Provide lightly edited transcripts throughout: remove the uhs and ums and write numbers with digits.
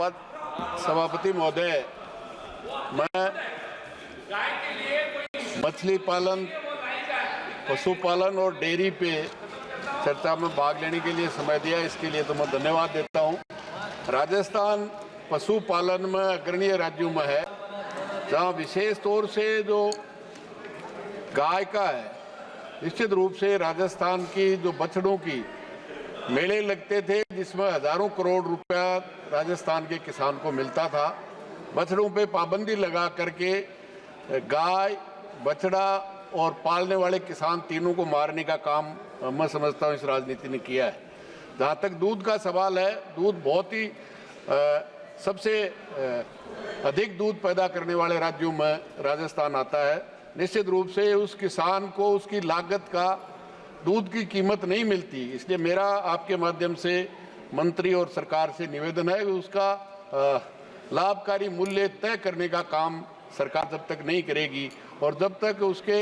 पद सभापति महोदय, मैं मछली पालन, पशुपालन और डेयरी पे चर्चा में भाग लेने के लिए समय दिया, इसके लिए तो मैं धन्यवाद देता हूं। राजस्थान पशुपालन में अग्रणीय राज्यों में है, जहां विशेष तौर से जो गाय का है, निश्चित रूप से राजस्थान की जो बछड़ों की मेले लगते थे, जिसमें हजारों करोड़ रुपया राजस्थान के किसान को मिलता था। बछड़ों पे पाबंदी लगा करके गाय, बछड़ा और पालने वाले किसान तीनों को मारने का काम मैं समझता हूँ इस राजनीति ने किया है। जहाँ तक दूध का सवाल है, दूध बहुत ही सबसे अधिक दूध पैदा करने वाले राज्यों में राजस्थान आता है। निश्चित रूप से उस किसान को उसकी लागत का दूध की कीमत नहीं मिलती, इसलिए मेरा आपके माध्यम से मंत्री और सरकार से निवेदन है कि उसका लाभकारी मूल्य तय करने का काम सरकार जब तक नहीं करेगी और जब तक उसके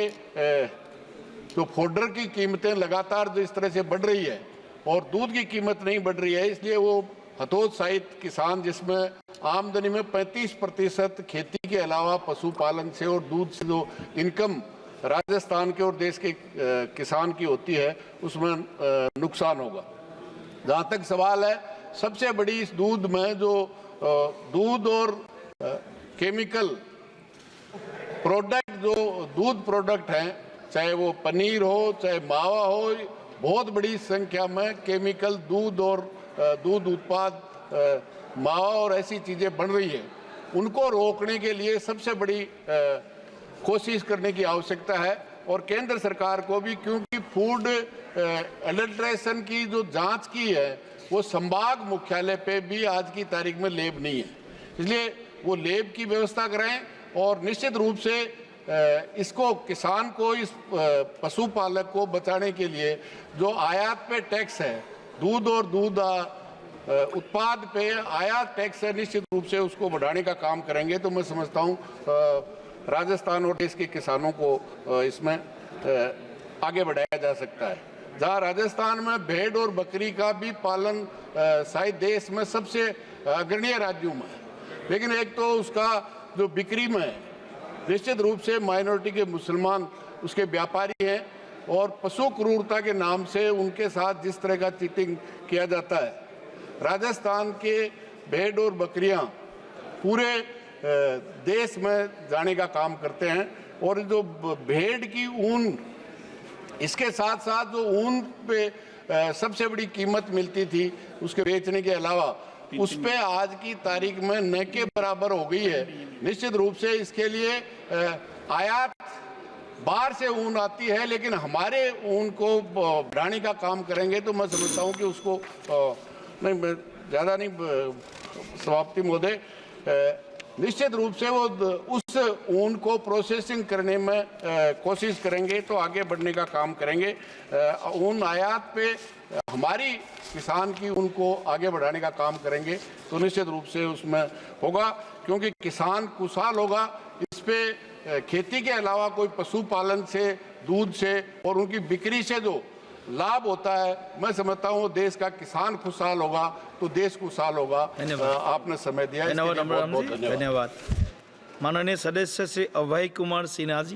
जो फोडर की कीमतें लगातार जो इस तरह से बढ़ रही है और दूध की कीमत नहीं बढ़ रही है, इसलिए वो हतोत्साहित किसान, जिसमें आमदनी में 35% खेती के अलावा पशुपालन से और दूध से जो इनकम राजस्थान के और देश के किसान की होती है, उसमें नुकसान होगा। जहाँ तक सवाल है, सबसे बड़ी इस दूध में जो दूध और केमिकल प्रोडक्ट, जो दूध प्रोडक्ट हैं, चाहे वो पनीर हो चाहे मावा हो, बहुत बड़ी संख्या में केमिकल दूध और दूध उत्पाद मावा और ऐसी चीज़ें बन रही है। उनको रोकने के लिए सबसे बड़ी कोशिश करने की आवश्यकता है और केंद्र सरकार को भी, क्योंकि फूड एडल्ट्रेशन की जो जांच की है वो संभाग मुख्यालय पे भी आज की तारीख में लैब नहीं है, इसलिए वो लैब की व्यवस्था करें और निश्चित रूप से इसको किसान को, इस पशुपालक को बचाने के लिए जो आयात पे टैक्स है, दूध और दूध उत्पाद पे आयात टैक्स है, निश्चित रूप से उसको बढ़ाने का काम करेंगे तो मैं समझता हूँ राजस्थान और देश के किसानों को इसमें आगे बढ़ाया जा सकता है। जहाँ राजस्थान में भेड़ और बकरी का भी पालन शायद देश में सबसे अग्रणीय राज्यों में है, लेकिन एक तो उसका जो बिक्री में है, निश्चित रूप से माइनॉरिटी के मुसलमान उसके व्यापारी हैं और पशु क्रूरता के नाम से उनके साथ जिस तरह का चीटिंग किया जाता है। राजस्थान के भेड़ और बकरियां पूरे देश में जाने का काम करते हैं और जो भेड़ की ऊन, इसके साथ साथ जो ऊन पे सबसे बड़ी कीमत मिलती थी उसके बेचने के अलावा, उस पे आज की तारीख में न के बराबर हो गई है। निश्चित रूप से इसके लिए आयात बाहर से ऊन आती है, लेकिन हमारे ऊन को बढ़ाने का काम करेंगे तो मैं समझता हूँ कि उसको नहीं, ज़्यादा नहीं सभापति महोदय, निश्चित रूप से वो उस ऊन को प्रोसेसिंग करने में कोशिश करेंगे तो आगे बढ़ने का काम करेंगे। ऊन आयात पे हमारी किसान की उनको आगे बढ़ाने का काम करेंगे तो निश्चित रूप से उसमें होगा, क्योंकि किसान खुशहाल होगा। इस पे खेती के अलावा कोई पशुपालन से, दूध से और उनकी बिक्री से जो लाभ होता है, मैं समझता हूँ देश का किसान खुशहाल होगा तो देश खुशहाल होगा। आपने समय दिया, धन्यवाद। माननीय सदस्य श्री अभय कुमार सिन्हा जी।